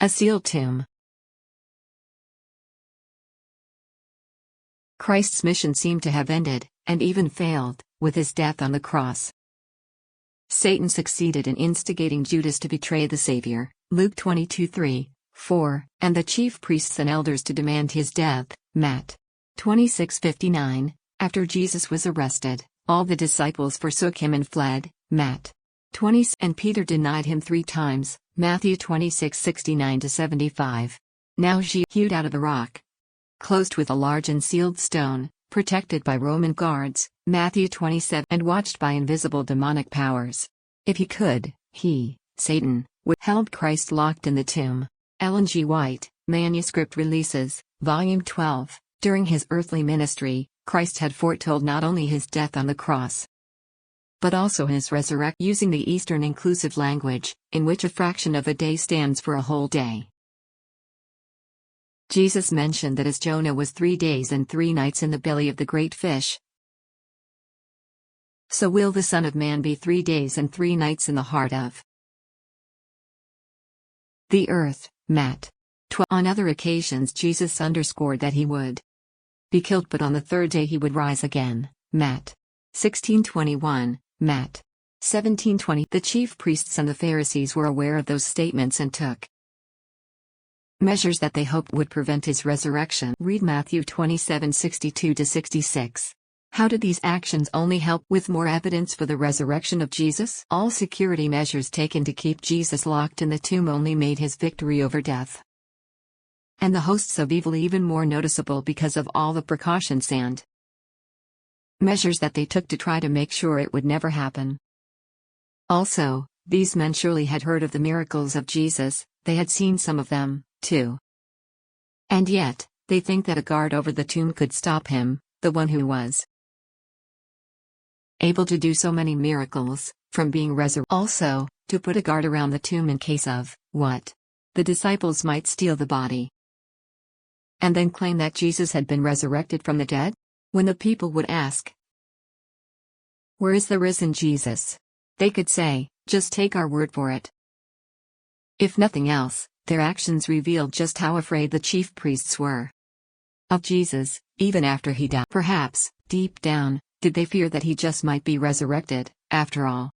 A sealed tomb. Christ's mission seemed to have ended, and even failed, with his death on the cross. Satan succeeded in instigating Judas to betray the Saviour, Luke 22:3, 4, and the chief priests and elders to demand his death, Matt 26:59. After Jesus was arrested, all the disciples forsook him and fled, Matt 20, and Peter denied him 3 times, Matthew 26:69-75. Now she hewed out of a rock, closed with a large and sealed stone, protected by Roman guards, Matthew 27, and watched by invisible demonic powers. If he could, he, Satan, would held Christ locked in the tomb. Ellen G. White, Manuscript Releases, Volume 12. During his earthly ministry, Christ had foretold not only his death on the cross, but also his resurrection, using the Eastern inclusive language, in which a fraction of a day stands for a whole day. Jesus mentioned that as Jonah was 3 days and 3 nights in the belly of the great fish, so will the Son of Man be 3 days and 3 nights in the heart of the earth. Matt 12. On other occasions Jesus underscored that he would be killed, but on the 3rd day he would rise again, Matt 16:21, Matt 17:20. The chief priests and the Pharisees were aware of those statements and took measures that they hoped would prevent his resurrection. Read Matthew 27:62-66. How did these actions only help with more evidence for the resurrection of Jesus? All security measures taken to keep Jesus locked in the tomb only made his victory over death and the hosts of evil even more noticeable because of all the precautions and measures that they took to try to make sure it would never happen. Also, these men surely had heard of the miracles of Jesus, they had seen some of them, too. And yet, they think that a guard over the tomb could stop him, the one who was able to do so many miracles, from being resurrected. Also, to put a guard around the tomb in case of, what? The disciples might steal the body and then claim that Jesus had been resurrected from the dead? When the people would ask, "Where is the risen Jesus?" they could say, "Just take our word for it." If nothing else, their actions revealed just how afraid the chief priests were of Jesus, even after he died. Perhaps, deep down, did they fear that he just might be resurrected, after all.